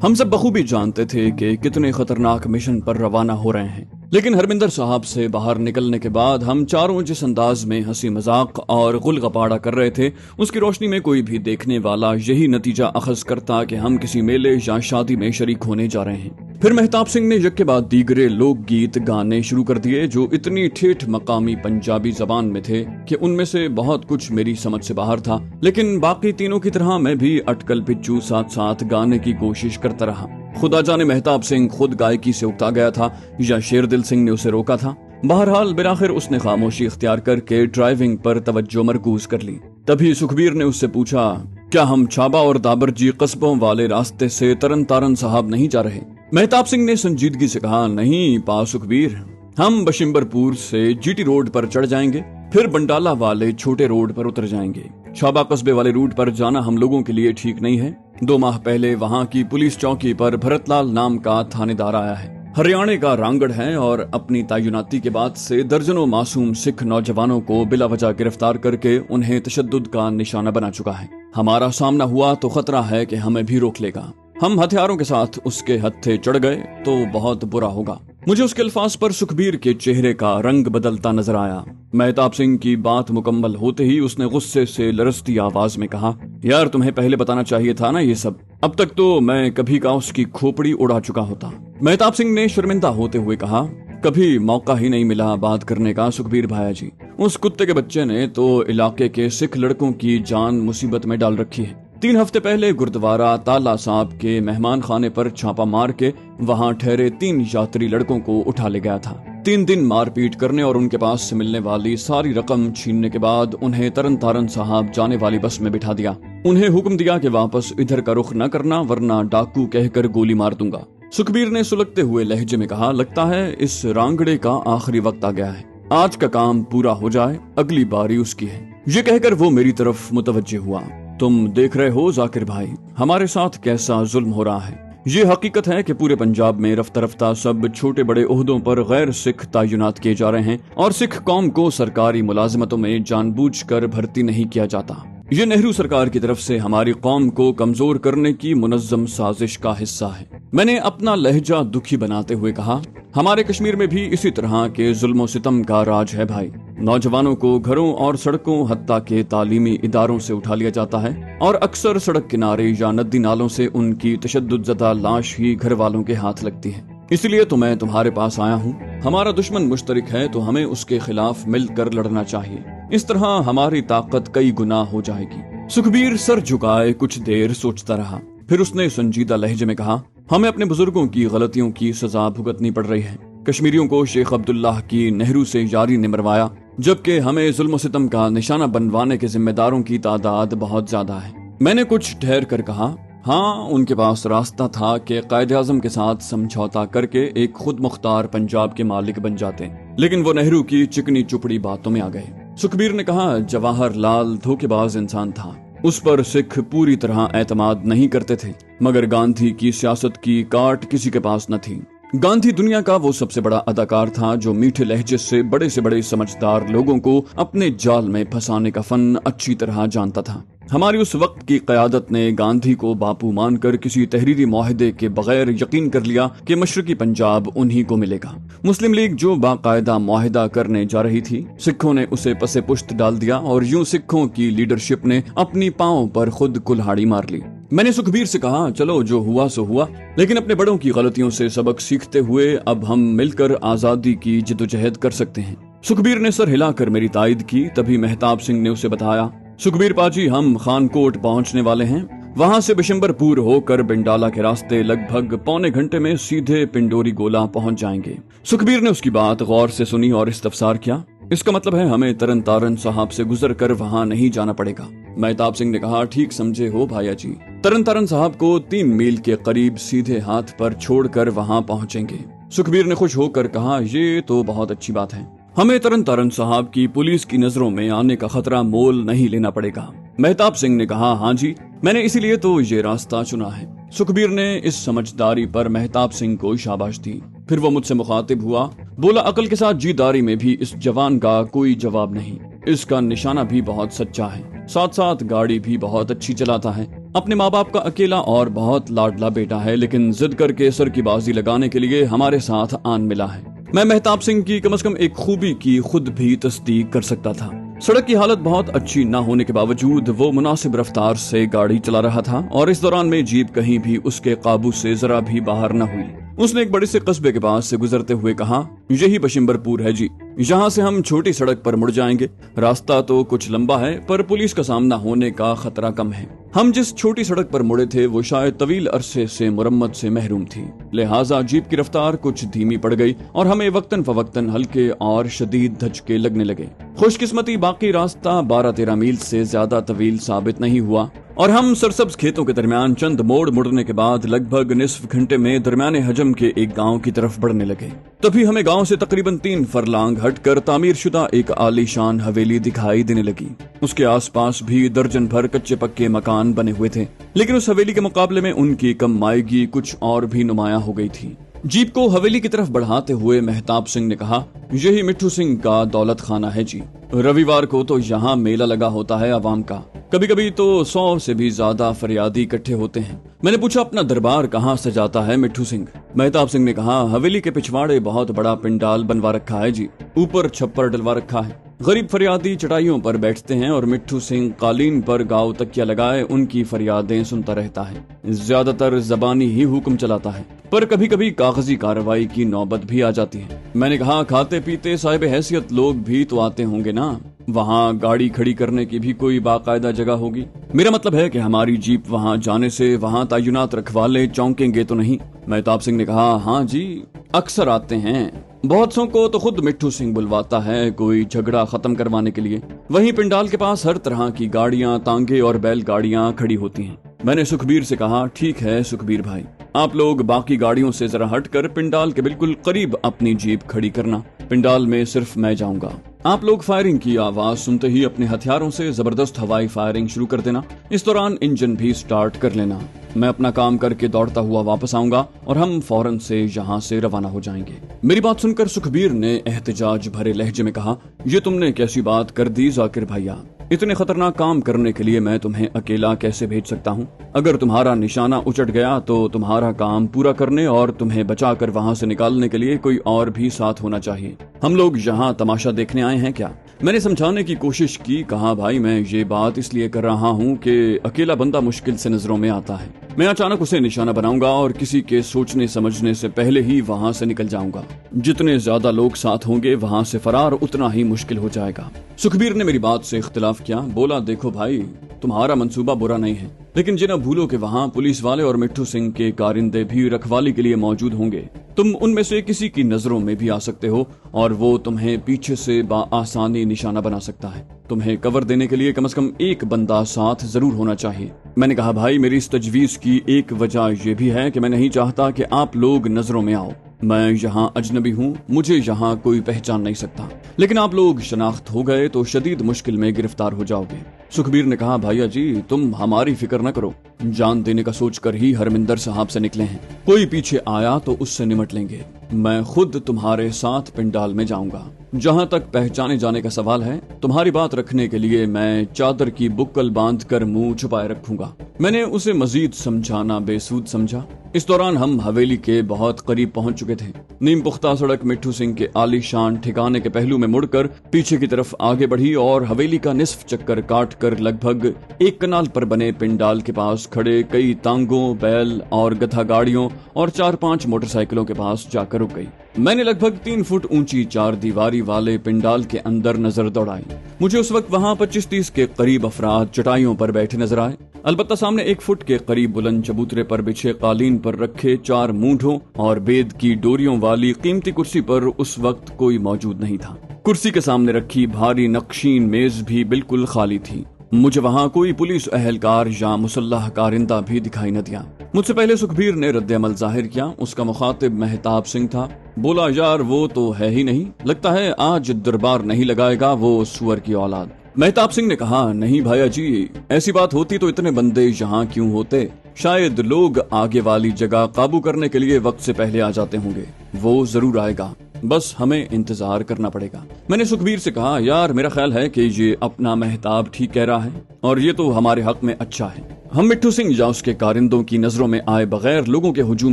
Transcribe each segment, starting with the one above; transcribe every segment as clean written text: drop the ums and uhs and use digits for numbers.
हम सब बखूबी जानते थे कि कितने खतरनाक मिशन पर रवाना हो रहे हैं, लेकिन हरमिंदर साहब से बाहर निकलने के बाद हम चारों जिस अंदाज में हंसी मजाक और गुलगपाड़ा कर रहे थे, उसकी रोशनी में कोई भी देखने वाला यही नतीजा अखज करता कि हम किसी मेले या शादी में शरीक होने जा रहे हैं। फिर मेहताब सिंह ने यक के बाद दीगरे लोकगीत गाने शुरू कर दिए जो इतनी ठेठ मकामी पंजाबी जबान में थे कि उनमें से बहुत कुछ मेरी समझ से बाहर था, लेकिन बाकी तीनों की तरह मैं भी अटकल पिच्चू साथ साथ गाने की कोशिश करता रहा। खुदा जाने मेहताब सिंह खुद गायकी से उकता गया था या शेरदिल सिंह ने उसे रोका था। बहरहाल बिलाखिर उसने खामोशी इख्तियार करके ड्राइविंग पर तवज्जो मरकूज कर ली। तभी सुखबीर ने उससे पूछा, क्या हम छाबा और दाबरजी कस्बों वाले रास्ते से तरन तारन साहब नहीं जा रहे? मेहताब सिंह ने संजीदगी से कहा, नहीं पा सुखबीर, हम बशिम्बरपुर से जीटी रोड पर चढ़ जाएंगे, फिर बंडाला वाले छोटे रोड पर उतर जाएंगे। छाबा कस्बे वाले रूट पर जाना हम लोगों के लिए ठीक नहीं है। 2 माह पहले वहाँ की पुलिस चौकी पर भरतलाल नाम का थानेदार आया है। हरियाणा का रांगड़ है और अपनी तैनाती के बाद से दर्जनों मासूम सिख नौजवानों को बिला वजह गिरफ्तार करके उन्हें तशद्दुद का निशाना बना चुका है। हमारा सामना हुआ तो खतरा है कि हमें भी रोक लेगा। हम हथियारों के साथ उसके हत्थे चढ़ गए तो बहुत बुरा होगा। मुझे उसके अल्फाज पर सुखबीर के चेहरे का रंग बदलता नजर आया। मेहताब सिंह की बात मुकम्मल होते ही उसने गुस्से से लरसती आवाज में कहा, यार तुम्हें पहले बताना चाहिए था ना ये सब। अब तक तो मैं कभी का उसकी खोपड़ी उड़ा चुका होता। मेहताब सिंह ने शर्मिंदा होते हुए कहा, कभी मौका ही नहीं मिला बात करने का सुखबीर भाया जी। उस कुत्ते के बच्चे ने तो इलाके के सिख लड़कों की जान मुसीबत में डाल रखी है। 3 हफ्ते पहले गुरुद्वारा ताला साहब के मेहमान खाने पर छापा मार के वहां ठहरे 3 यात्री लड़कों को उठा ले गया था। 3 दिन मारपीट करने और उनके पास से मिलने वाली सारी रकम छीनने के बाद उन्हें तरन तारन साहब जाने वाली बस में बिठा दिया। उन्हें हुक्म दिया कि वापस इधर का रुख न करना वरना डाकू कहकर गोली मार दूंगा। सुखबीर ने सुलगते हुए लहजे में कहा, लगता है इस रांगड़े का आखिरी वक्त आ गया है। आज का काम पूरा हो जाए, अगली बारी उसकी है। ये कहकर वो मेरी तरफ मुतवज्जे हुआ। तुम देख रहे हो जाकिर भाई, हमारे साथ कैसा जुल्म हो रहा है। ये हकीकत है कि पूरे पंजाब में रफ्ता रफ्ता सब छोटे बड़े ओहदों पर गैर सिख तैनात किए जा रहे हैं और सिख कौम को सरकारी मुलाजिमतों में जानबूझकर भर्ती नहीं किया जाता। ये नेहरू सरकार की तरफ से हमारी कौम को कमजोर करने की मुनज्जम साजिश का हिस्सा है। मैंने अपना लहजा दुखी बनाते हुए कहा, हमारे कश्मीर में भी इसी तरह के जुल्म सितम का राज है भाई। नौजवानों को घरों और सड़कों हत्ता के तालीमी इदारों से उठा लिया जाता है और अक्सर सड़क किनारे या नदी नालों से उनकी तशद्दुद ज़दा लाश ही घर वालों के हाथ लगती है। इसलिए तो मैं तुम्हारे पास आया हूँ। हमारा दुश्मन मुश्तरिक है तो हमें उसके खिलाफ मिलकर लड़ना चाहिए। इस तरह हमारी ताकत कई गुना हो जाएगी। सुखबीर सर झुकाए कुछ देर सोचता रहा, फिर उसने संजीदा लहजे में कहा, हमें अपने बुजुर्गों की गलतियों की सजा भुगतनी पड़ रही है। कश्मीरियों को शेख अब्दुल्लाह की नेहरू से यारी ने मरवाया, जबकि हमें जुल्म सितम का निशाना बनवाने के जिम्मेदारों की तादाद बहुत ज्यादा है। मैंने कुछ ठहर कर कहा, हाँ उनके पास रास्ता था कि कायदे आज़म के साथ समझौता करके एक खुद मुख्तार पंजाब के मालिक बन जाते, लेकिन वो नेहरू की चिकनी चुपड़ी बातों में आ गए। सुखबीर ने कहा, जवाहरलाल धोखेबाज इंसान था, उस पर सिख पूरी तरह एतमाद नहीं करते थे, मगर गांधी की सियासत की काट किसी के पास न थी। गांधी दुनिया का वो सबसे बड़ा अदाकार था जो मीठे लहजे से बड़े समझदार लोगों को अपने जाल में फंसाने का फन अच्छी तरह जानता था। हमारी उस वक्त की क़यादत ने गांधी को बापू मानकर किसी तहरीरी मुआहदे के बगैर यकीन कर लिया कि मशरकी पंजाब उन्हीं को मिलेगा। मुस्लिम लीग जो बाकायदा मुआहदा करने जा रही थी, सिखों ने उसे पसे पुश्त डाल दिया और यूं सिखों की लीडरशिप ने अपनी पांव पर खुद कुल्हाड़ी मार ली। मैंने सुखबीर से कहा, चलो जो हुआ सो हुआ, लेकिन अपने बड़ों की गलतियों से सबक सीखते हुए अब हम मिलकर आजादी की जिद्दोजहद कर सकते हैं। सुखबीर ने सर हिलाकर मेरी तायद की। तभी मेहताब सिंह ने उसे बताया, सुखबीर पाजी, हम खानकोट पहुंचने वाले हैं। वहां से बिशंबरपुर होकर बिंडाला के रास्ते लगभग पौने घंटे में सीधे पिंडोरी गोला पहुंच जाएंगे। सुखबीर ने उसकी बात गौर से सुनी और इस्तफसार किया, इसका मतलब है हमें तरन तारन साहब से गुजर कर वहाँ नहीं जाना पड़ेगा। मेहताब सिंह ने कहा, ठीक समझे हो भाया जी, तरन तारन साहब को 3 मील के करीब सीधे हाथ पर छोड़कर वहाँ पहुँचेंगे। सुखबीर ने खुश होकर कहा, ये तो बहुत अच्छी बात है, हमें तरन तारन साहब की पुलिस की नजरों में आने का खतरा मोल नहीं लेना पड़ेगा। मेहताब सिंह ने कहा, हाँ जी, मैंने इसीलिए तो ये रास्ता चुना है। सुखबीर ने इस समझदारी पर मेहताब सिंह को शाबाश दी। फिर वो मुझसे मुखातिब हुआ, बोला, अकल के साथ जीदारी में भी इस जवान का कोई जवाब नहीं। इसका निशाना भी बहुत सच्चा है, साथ साथ गाड़ी भी बहुत अच्छी चलाता है। अपने माँ बाप का अकेला और बहुत लाडला बेटा है, लेकिन जिद करके सर की बाजी लगाने के लिए हमारे साथ आन मिला है। मैं मेहताब सिंह की कम से कम एक खूबी की खुद भी तस्दीक कर सकता था। सड़क की हालत बहुत अच्छी न होने के बावजूद वो मुनासिब रफ्तार से गाड़ी चला रहा था और इस दौरान में जीप कहीं भी उसके काबू से जरा भी बाहर न हुई। उसने एक बड़े से कस्बे के पास से गुजरते हुए कहा, यही बशिम्बरपुर है जी, यहाँ से हम छोटी सड़क पर मुड़ जाएंगे। रास्ता तो कुछ लंबा है पर पुलिस का सामना होने का खतरा कम है। हम जिस छोटी सड़क पर मुड़े थे वो शायद तवील अरसे से मुरम्मत से महरूम थी, लिहाजा जीप की रफ्तार कुछ धीमी पड़ गई और हमें वक्तन फवक्तन हल्के और शदीद धचके लगने लगे। खुशकिस्मती बाकी रास्ता 12-13 मील से ज्यादा तवील साबित नहीं हुआ और हम सरसब्ज खेतों के दरमियान चंद मोड़ मुड़ने के बाद लगभग निस्फ घंटे में दरमियाने हजम के एक गांव की तरफ बढ़ने लगे। तभी हमें गांव से तकरीबन 3 फरलांग हटकर तामीर शुदा एक आलीशान हवेली दिखाई देने लगी। उसके आसपास भी दर्जन भर कच्चे पक्के मकान बने हुए थे, लेकिन उस हवेली के मुकाबले में उनकी कम मायगी कुछ और भी नुमाया हो गई थी। जीप को हवेली की तरफ बढ़ाते हुए मेहताब सिंह ने कहा, यही मिट्ठू सिंह का दौलत खाना है जी। रविवार को तो यहाँ मेला लगा होता है आवाम का, कभी कभी तो 100 से भी ज्यादा फरियादी इकट्ठे होते हैं। मैंने पूछा, अपना दरबार कहाँ सजाता है मिट्ठू सिंह? मेहताब सिंह ने कहा, हवेली के पिछवाड़े बहुत बड़ा पिंडाल बनवा रखा है जी, ऊपर छप्पर डलवा रखा है। गरीब फरियादी चटाइयों पर बैठते हैं और मिट्ठू सिंह कालीन पर गाँव तकिया लगाए उनकी फरियादें सुनता रहता है। ज्यादातर जबानी ही हुक्म चलाता है, पर कभी कभी कागजी कार्रवाई की नौबत भी आ जाती है। मैंने कहा, खाते पीते साहिब हैसियत लोग भी तो आते होंगे ना, वहाँ गाड़ी खड़ी करने की भी कोई बाकायदा जगह होगी। मेरा मतलब है कि हमारी जीप वहाँ जाने से वहाँ तैनात रखवाले चौंकेंगे तो नहीं? मेहताब सिंह ने कहा, हाँ जी, अक्सर आते हैं। बहुत सौ को तो खुद मिट्ठू सिंह बुलवाता है कोई झगड़ा खत्म करवाने के लिए। वहीं पिंडाल के पास हर तरह की गाड़ियां, तांगे और बैलगाड़ियां खड़ी होती हैं। मैंने सुखबीर से कहा, ठीक है सुखबीर भाई, आप लोग बाकी गाड़ियों से जरा हटकर पिंडाल के बिल्कुल करीब अपनी जीप खड़ी करना। पिंडाल में सिर्फ मैं जाऊंगा। आप लोग फायरिंग की आवाज सुनते ही अपने हथियारों से जबरदस्त हवाई फायरिंग शुरू कर देना। इस दौरान इंजन भी स्टार्ट कर लेना। मैं अपना काम करके दौड़ता हुआ वापस आऊंगा और हम फौरन से यहाँ से रवाना हो जाएंगे। मेरी बात सुनकर सुखबीर ने एहतजाज भरे लहजे में कहा, ये तुमने कैसी बात कर दी जाकिर भैया? इतने खतरनाक काम करने के लिए मैं तुम्हें अकेला कैसे भेज सकता हूँ? अगर तुम्हारा निशाना उचट गया तो तुम्हारा काम पूरा करने और तुम्हें बचाकर वहाँ से निकालने के लिए कोई और भी साथ होना चाहिए। हम लोग यहाँ तमाशा देखने आए हैं क्या? मैंने समझाने की कोशिश की। कहा, भाई मैं ये बात इसलिए कर रहा हूँ कि अकेला बंदा मुश्किल से नजरों में आता है। मैं अचानक उसे निशाना बनाऊंगा और किसी के सोचने समझने से पहले ही वहाँ से निकल जाऊंगा। जितने ज्यादा लोग साथ होंगे वहाँ से फरार उतना ही मुश्किल हो जाएगा। सुखबीर ने मेरी बात से इख्तिलाफ किया। बोला, देखो भाई, तुम्हारा मंसूबा बुरा नहीं है, लेकिन जिन्हें भूलो कि वहाँ पुलिस वाले और मिट्ठू सिंह के कारिंदे भी रखवाली के लिए मौजूद होंगे। तुम उनमें से किसी की नजरों में भी आ सकते हो और वो तुम्हें पीछे से आसानी निशाना बना सकता है। तुम्हें कवर देने के लिए कम से कम एक बंदा साथ जरूर होना चाहिए। मैंने कहा, भाई मेरी इस तजवीज की एक वजह यह भी है कि मैं नहीं चाहता कि आप लोग नजरों में आओ। मैं यहाँ अजनबी हूँ, मुझे यहाँ कोई पहचान नहीं सकता, लेकिन आप लोग शनाख्त हो गए तो शदीद मुश्किल में गिरफ्तार हो जाओगे। सुखबीर ने कहा, भैया जी तुम हमारी फिक्र न करो, जान देने का सोचकर ही हरमिंदर साहब से निकले हैं। कोई पीछे आया तो उससे निमट लेंगे। मैं खुद तुम्हारे साथ पिंडाल में जाऊंगा। जहाँ तक पहचाने जाने का सवाल है, तुम्हारी बात रखने के लिए मैं चादर की बुक्कल बांधकर मुंह छुपाए रखूंगा। मैंने उसे मजीद समझाना बेसूद समझा। इस दौरान हम हवेली के बहुत करीब पहुंच चुके थे। नीम पुख्ता सड़क मिट्ठू सिंह के आलीशान ठिकाने के पहलू में मुड़कर पीछे की तरफ आगे बढ़ी और हवेली का निस्फ चक्कर काट कर लगभग 1 कनाल पर बने पिंडाल के पास खड़े कई तांगों, बैल और गधा गाड़ियों और 4-5 मोटरसाइकिलों के पास जाकर रुक गई। मैंने लगभग 3 फुट ऊंची 4 दीवारी वाले पिंडाल के अंदर नजर दौड़ाई। मुझे उस वक्त वहाँ 25-30 के करीब अफराद चटाइयों पर बैठे नजर आए। अलबत्ता सामने 1 फुट के करीब बुलंद चबूतरे पर बिछे कालीन पर रखे 4 मूंढों और बेद की डोरियों वाली कीमती कुर्सी पर उस वक्त कोई मौजूद नहीं था। कुर्सी के सामने रखी भारी नक्शीन मेज भी बिल्कुल खाली थी। मुझे वहाँ कोई पुलिस अहलकार या मुसल्लह कारिंदा भी दिखाई न दिया। मुझसे पहले सुखबीर ने रद्द-ए-अमल जाहिर किया। उसका मुखातिब मेहताब सिंह था। बोला, यार वो तो है ही नहीं, लगता है आज दरबार नहीं लगाएगा वो सुअर की औलाद। मेहताब सिंह ने कहा, नहीं भैया जी, ऐसी बात होती तो इतने बंदे यहाँ क्यों होते? शायद लोग आगे वाली जगह काबू करने के लिए वक्त से पहले आ जाते होंगे। वो जरूर आएगा, बस हमें इंतजार करना पड़ेगा। मैंने सुखबीर से कहा, यार मेरा ख्याल है कि ये अपना मेहताब ठीक कह रहा है और ये तो हमारे हक में अच्छा है। हम मिट्ठू सिंह या उसके कारिंदों की नजरों में आए बगैर लोगों के हुजूम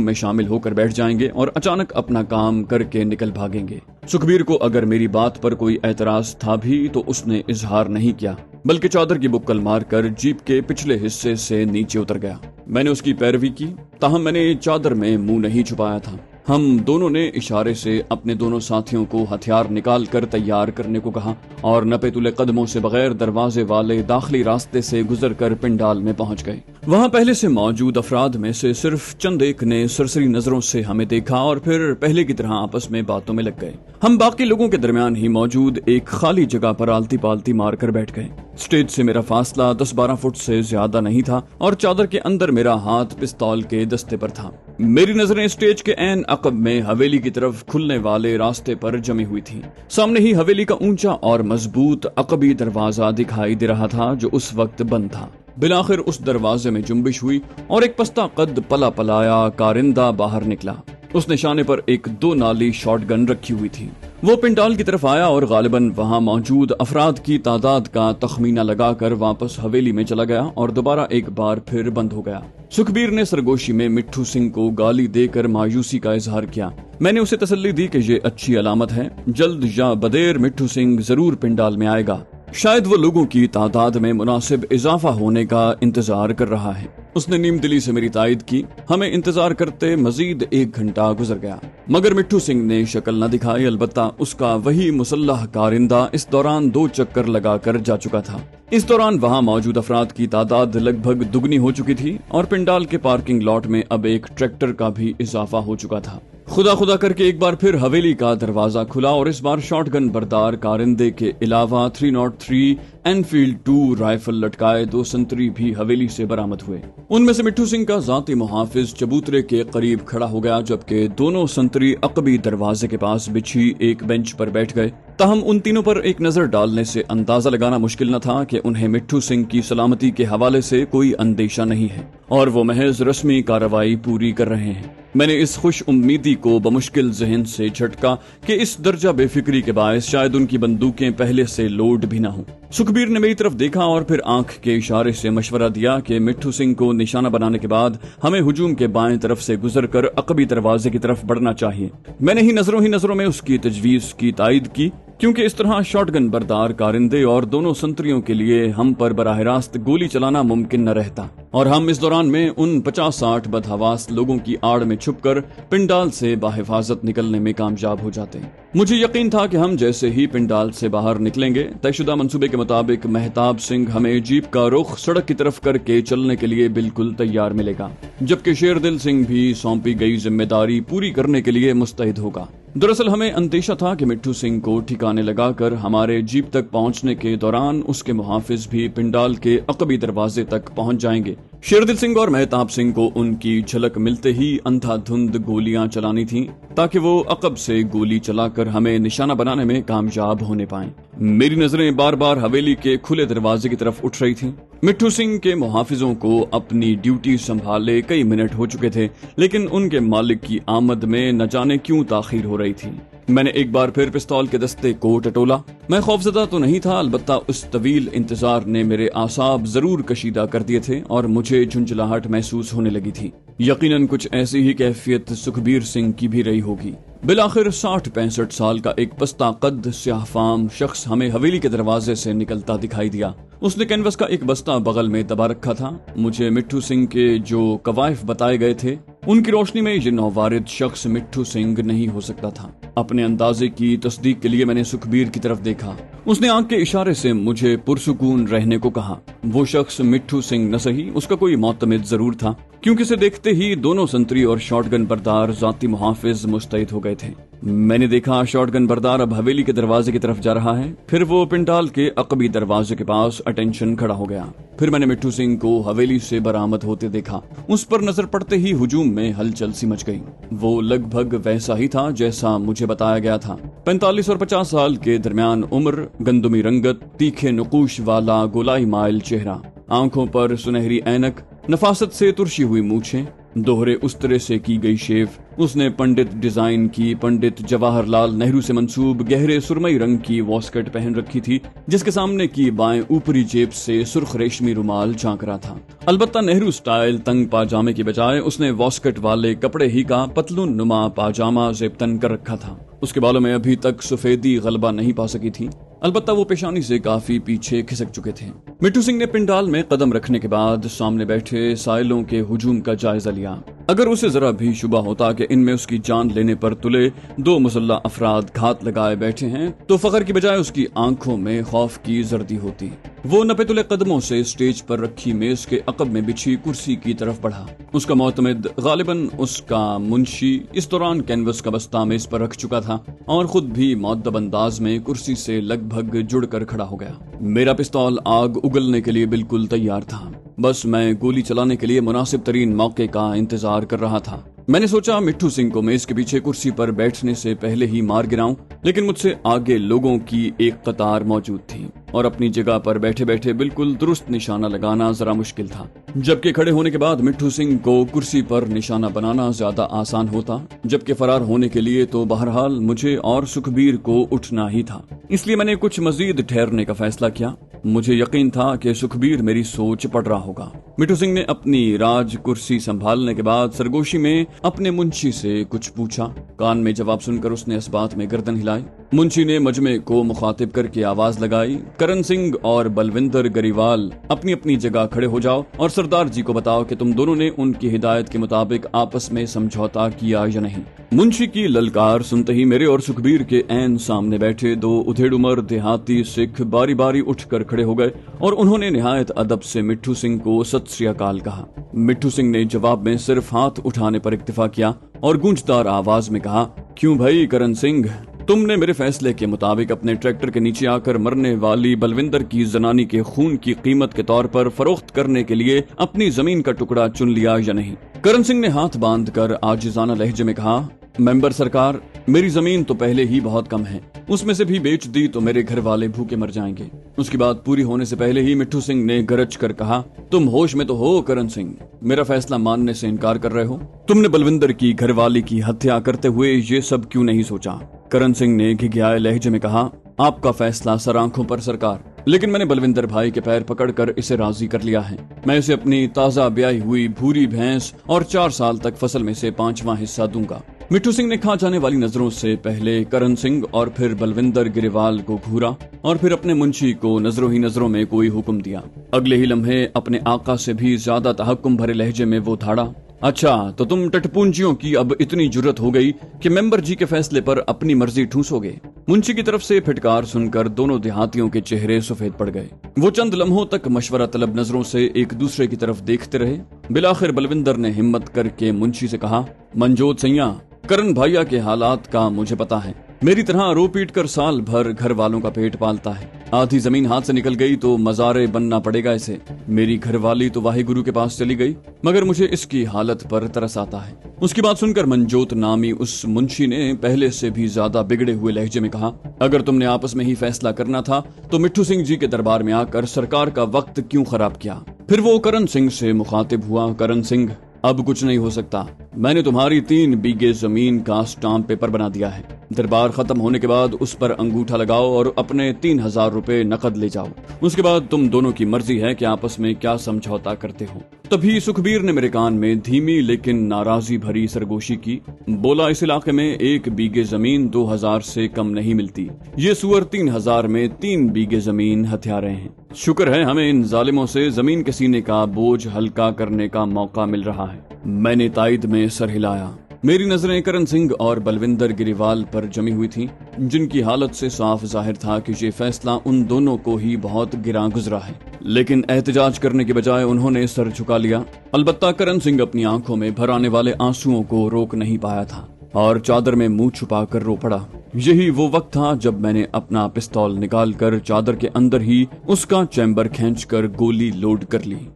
में शामिल होकर बैठ जाएंगे और अचानक अपना काम करके निकल भागेंगे। सुखबीर को अगर मेरी बात पर कोई एतराज था भी तो उसने इजहार नहीं किया, बल्कि चादर की बुक्कल मारकर जीप के पिछले हिस्से से नीचे उतर गया। मैंने उसकी पैरवी की, ताहम मैंने चादर में मुंह नहीं छुपाया था। हम दोनों ने इशारे से अपने दोनों साथियों को हथियार निकाल कर तैयार करने को कहा और नपे तुले कदमों से बगैर दरवाजे वाले दाखिली रास्ते से गुजरकर पिंडाल में पहुंच गए। वहां पहले से मौजूद अफराद में से सिर्फ चंद एक ने सरसरी नजरों से हमें देखा और फिर पहले की तरह आपस में बातों में लग गए। हम बाकी लोगों के दरमियान ही मौजूद एक खाली जगह पर आलती पालती मारकर बैठ गए। स्टेज से मेरा फासला 10-12 फुट से ज्यादा नहीं था और चादर के अंदर मेरा हाथ पिस्तौल के दस्ते पर था। मेरी नजरें स्टेज के ऐन अकब में हवेली की तरफ खुलने वाले रास्ते पर जमी हुई थी। सामने ही हवेली का ऊंचा और मजबूत अकबी दरवाजा दिखाई दे रहा था जो उस वक्त बंद था। बिलाखिर उस दरवाजे में जुम्बिश हुई और एक पस्ता कद पला पलाया कारिंदा बाहर निकला। उस निशाने पर एक 2 नाली शॉटगन रखी हुई थी। वो पिंडाल की तरफ आया और गालिबन वहां मौजूद अफराद की तादाद का तखमीना लगाकर वापस हवेली में चला गया और दोबारा एक बार फिर बंद हो गया। सुखबीर ने सरगोशी में मिट्ठू सिंह को गाली देकर मायूसी का इजहार किया। मैंने उसे तसल्ली दी कि ये अच्छी अलामत है, जल्द या बदेर मिट्ठू सिंह जरूर पिंडाल में आएगा। शायद वो लोगों की तादाद में मुनासिब इजाफा होने का इंतजार कर रहा है। उसने नीम दिली से मेरी तायद की। हमें इंतजार करते मजीद 1 घंटा गुजर गया, मगर मिट्ठू सिंह ने शक्ल न दिखाई। अलबत्ता उसका वही मुसल्लह कारिंदा इस दौरान 2 चक्कर लगाकर जा चुका था। इस दौरान वहां मौजूद अफराद की तादाद लगभग दुगनी हो चुकी थी और पिंडाल के पार्किंग लॉट में अब एक ट्रैक्टर का भी इजाफा हो चुका था। खुदा खुदा करके एक बार फिर हवेली का दरवाजा खुला और इस बार शॉटगन बरदार कारिंदे के अलावा 303 एनफील्ड 2 राइफल लटकाए 2 संतरी भी हवेली से बरामद हुए। उनमें से मिट्ठू सिंह का जाती मुहाफिज चबूतरे के करीब खड़ा हो गया, जबकि दोनों संतरी अकबी दरवाजे के पास बिछी एक बेंच पर बैठ गए। ताहम उन तीनों पर एक नजर डालने से अंदाजा लगाना मुश्किल न था कि उन्हें मिट्ठू सिंह की सलामती के हवाले से कोई अंदेशा नहीं है और वो महज रस्मी कार्रवाई पूरी कर रहे हैं। मैंने इस खुश उम्मीदी को बमुश्किल जहन से झटका कि इस दर्जा बेफिक्री के बायस शायद उनकी बंदूकें पहले से लोड भी न हो। सुखबीर ने मेरी तरफ देखा और फिर आंख के इशारे से मशवरा दिया कि मिट्ठू सिंह को निशाना बनाने के बाद हमें हुजूम के बाएं तरफ से गुजरकर अकबी दरवाजे की तरफ बढ़ना चाहिए। मैंने ही नजरों में उसकी तजवीज की तायद की, क्योंकि इस तरह शॉटगन बरदार कारिंदे और दोनों संतरियों के लिए हम पर बराह रास्त गोली चलाना मुमकिन न रहता और हम इस दौरान में उन 50-60 बदहवास लोगों की आड़ में छुपकर पिंडाल से बाहिफाजत निकलने में कामयाब हो जाते। मुझे यकीन था कि हम जैसे ही पिंडाल से बाहर निकलेंगे, तयशुदा मंसूबे के मुताबिक महताब सिंह हमें जीप का रुख सड़क की तरफ करके चलने के लिए बिल्कुल तैयार मिलेगा, जबकि शेरदिल सिंह भी सौंपी गई जिम्मेदारी पूरी करने के लिए मुस्तैद होगा। दरअसल हमें अंदेशा था कि मिट्ठू सिंह को ठिकाने लगाकर हमारे जीप तक पहुंचने के दौरान उसके मुहाफिज भी पिंडाल के अकबी दरवाजे तक पहुंच जाएंगे। शेरदिल सिंह और महताब सिंह को उनकी झलक मिलते ही अंधाधुंध गोलियां चलानी थीं, ताकि वो अकब से गोली चलाकर हमें निशाना बनाने में कामयाब होने पाएं। मेरी नजरें बार बार हवेली के खुले दरवाजे की तरफ उठ रही थीं। मिट्ठू सिंह के मुहाफिजों को अपनी ड्यूटी संभाले कई मिनट हो चुके थे, लेकिन उनके मालिक की आमद में न जाने क्यों ताखीर हो रही थी। मैंने एक बार फिर पिस्तौल के दस्ते को टटोला। मैं खौफजदा तो नहीं था, अलबत्ता उस तवील इंतजार ने मेरे आसाब जरूर कशीदा कर दिए थे और मुझे झुंझलाहट महसूस होने लगी थी। यकीनन कुछ ऐसी ही कैफियत सुखबीर सिंह की भी रही होगी। बिलाखिर 60-65 साल का एक पस्ता कद स्याहफाम शख्स हमें हवेली के दरवाजे से निकलता दिखाई दिया। उसने कैनवस का एक बस्ता बगल में दबा रखा था। मुझे मिट्ठू सिंह के जो कवायफ बताए गए थे, उनकी रोशनी में ये नौवारिद शख्स मिट्ठू सिंह नहीं हो सकता था। अपने अंदाजे की तस्दीक के लिए मैंने सुखबीर की तरफ देखा। उसने आंख के इशारे से मुझे पुरसुकून रहने को कहा। वो शख्स मिट्ठू सिंह न सही, उसका कोई मोतमिद जरूर था, क्योंकि इसे देखते ही दोनों संतरी और शॉटगन बरदार जाती मुहाफिज मुस्तैद हो गए थे। मैंने देखा शॉटगन बरदार अब हवेली के दरवाजे की तरफ जा रहा है। फिर वो पिंडाल के अकबी दरवाजे के पास अटेंशन खड़ा हो गया। फिर मैंने मिट्ठू सिंह को हवेली से बरामद होते देखा। उस पर नजर पड़ते ही हुजूम में हलचल सी मच गई। वो लगभग वैसा ही था जैसा मुझे बताया गया था। 45 और 50 साल के दरमियान उम्र, गंदुमी रंगत, तीखे नुकूश वाला गोलाई माइल चेहरा, आंखों पर सुनहरी ऐनक, नफासत से तुरशी हुई मूछें, दोहरे उस्तरे से की गई शेव। उसने पंडित डिजाइन की, पंडित जवाहरलाल नेहरू से मंसूब गहरे सुरमई रंग की वॉस्कट पहन रखी थी, जिसके सामने की बाएं ऊपरी जेब से सुर्ख रेशमी रुमाल झांक रहा था। अलबत्ता नेहरू स्टाइल तंग पाजामे की बजाय उसने वॉस्कट वाले कपड़े ही का पतलून नुमा पाजामा जेबतन कर रखा था। उसके बालों में अभी तक सफेदी गलबा नहीं पा सकी थी, अलबत्ता वो पेशानी से काफी पीछे खिसक चुके थे। मिट्टू सिंह ने पिंडाल में कदम रखने के बाद सामने बैठे साइलों के हुजूम का जायजा लिया। अगर उसे जरा भी शुबा होता कि इनमें उसकी जान लेने पर तुले दो मुसल्ला अफराद घात लगाए बैठे हैं, तो फखर की बजाय उसकी आंखों में खौफ की जर्दी होती। वो नपे तुले कदमों से स्टेज पर रखी मेज के अकब में बिछी कुर्सी की तरफ बढ़ा। उसका मोतमिद, गालिबन उसका मुंशी, इस दौरान कैनवस का बस्ता मेज पर रख चुका था और खुद भी मुअद्दब अंदाज में कुर्सी से लगभग जुड़कर खड़ा हो गया। मेरा पिस्तौल आग उगलने के लिए बिल्कुल तैयार था, बस मैं गोली चलाने के लिए मुनासिब तरीन मौके का इंतजार कर रहा था। मैंने सोचा मिट्टू सिंह को मेज के पीछे कुर्सी पर बैठने से पहले ही मार गिराऊं, लेकिन मुझसे आगे लोगों की एक कतार मौजूद थी और अपनी जगह पर बैठे बैठे बिल्कुल दुरुस्त निशाना लगाना जरा मुश्किल था, जबकि खड़े होने के बाद मिट्टू सिंह को कुर्सी पर निशाना बनाना ज्यादा आसान होता, जबकि फरार होने के लिए तो बहरहाल मुझे और सुखबीर को उठना ही था। इसलिए मैंने कुछ मजीद ठहरने का फैसला किया। मुझे यकीन था कि सुखबीर मेरी सोच पढ़ रहा होगा। मिट्टू सिंह ने अपनी राज कुर्सी संभालने के बाद सरगोशी में अपने मुंशी से कुछ पूछा। कान में जवाब सुनकर उसने इस बात में गर्दन हिलाई। मुंशी ने मजमे को मुखातिब करके आवाज लगाई, करण सिंह और बलविंदर गरिवाल अपनी अपनी जगह खड़े हो जाओ और सरदार जी को बताओ कि तुम दोनों ने उनकी हिदायत के मुताबिक आपस में समझौता किया या नहीं। मुंशी की ललकार सुनते ही मेरे और सुखबीर के ऐन सामने बैठे दो उधेड़ उमर देहाती सिख बारी बारी उठकर खड़े हो गए और उन्होंने निहायत अदब से मिट्टू सिंह को सत श्री अकाल कहा। मिट्टू सिंह ने जवाब में सिर्फ हाथ उठाने पर इक्तिफा किया और गूंजदार आवाज में कहा, क्यों भाई करण सिंह, तुमने मेरे फैसले के मुताबिक अपने ट्रैक्टर के नीचे आकर मरने वाली बलविंदर की जनानी के खून की कीमत के तौर पर फरोख्त करने के लिए अपनी जमीन का टुकड़ा चुन लिया या नहीं? करण सिंह ने हाथ बांधकर आजिजाना लहजे में कहा, मेंबर सरकार, मेरी जमीन तो पहले ही बहुत कम है, उसमें से भी बेच दी तो मेरे घर वाले भूखे मर जाएंगे। उसकी बात पूरी होने से पहले ही मिट्टू सिंह ने गरज कर कहा, तुम होश में तो हो करण सिंह, मेरा फैसला मानने से इनकार कर रहे हो? तुमने बलविंदर की घरवाली की हत्या करते हुए ये सब क्यों नहीं सोचा? करण सिंह ने घिघियाए लहजे में कहा, आपका फैसला सर आंखों पर सरकार, लेकिन मैंने बलविंदर भाई के पैर पकड़कर इसे राजी कर लिया है। मैं इसे अपनी ताजा ब्याही हुई भूरी भैंस और 4 साल तक फसल में से 5वां हिस्सा दूंगा। मिट्टू सिंह ने खा जाने वाली नजरों से पहले करण सिंह और फिर बलविंदर गिरिवाल को घूरा और फिर अपने मुंशी को नजरों ही नजरों में कोई हुक्म दिया। अगले ही लम्हे अपने आका से भी ज्यादा तहक्कुम भरे लहजे में वो धाड़ा, अच्छा तो तुम टटपूंजियों की अब इतनी जुर्रत हो गई कि मेंबर जी के फैसले पर अपनी मर्जी ठूसोगे? मुंशी की तरफ से फिटकार सुनकर दोनों देहातियों के चेहरे सफेद पड़ गए। वो चंद लम्हों तक मशवरा तलब नजरों से एक दूसरे की तरफ देखते रहे। बिलाखिर बलविंदर ने हिम्मत करके मुंशी से कहा, मनजोत सैया, करण भैया के हालात का मुझे पता है, मेरी तरह रो पीट कर साल भर घर वालों का पेट पालता है। आधी जमीन हाथ से निकल गई तो मजारे बनना पड़ेगा इसे। मेरी घरवाली तो वाहे गुरु के पास चली गई, मगर मुझे इसकी हालत पर तरस आता है। उसकी बात सुनकर मनजोत नामी उस मुंशी ने पहले से भी ज्यादा बिगड़े हुए लहजे में कहा, अगर तुमने आपस में ही फैसला करना था तो मिट्टू सिंह जी के दरबार में आकर सरकार का वक्त क्यों खराब किया? फिर वो करण सिंह से मुखातिब हुआ, करण सिंह, अब कुछ नहीं हो सकता। मैंने तुम्हारी 3 बीघे जमीन का स्टाम्प पेपर बना दिया है। दरबार खत्म होने के बाद उस पर अंगूठा लगाओ और अपने 3000 रुपए नकद ले जाओ। उसके बाद तुम दोनों की मर्जी है कि आपस में क्या समझौता करते हो। तभी सुखबीर ने मेरे कान में धीमी लेकिन नाराजी भरी सरगोशी की। बोला, इस इलाके में 1 बीघे जमीन 2000 से कम नहीं मिलती। ये सुअर 3000 में 3 बीघे जमीन हथिया रहे हैं। शुक्र है हमें इन जालिमों से जमीन के सीने का बोझ हल्का करने का मौका मिल रहा है। मैंने तायद में सर हिलाया। मेरी नजरें करण सिंह और बलविंदर गिरिवाल पर जमी हुई थीं, जिनकी हालत से साफ जाहिर था कि ये फैसला उन दोनों को ही बहुत गिरा गुजरा है। लेकिन एहतजाज करने के बजाय उन्होंने सर झुका लिया। अलबत्ता करण सिंह अपनी आंखों में भर आने वाले आंसुओं को रोक नहीं पाया था और चादर में मुंह छुपाकर रो पड़ा। यही वो वक्त था जब मैंने अपना पिस्तौल निकालकर चादर के अंदर ही उसका चैम्बर खींचकर गोली लोड कर ली।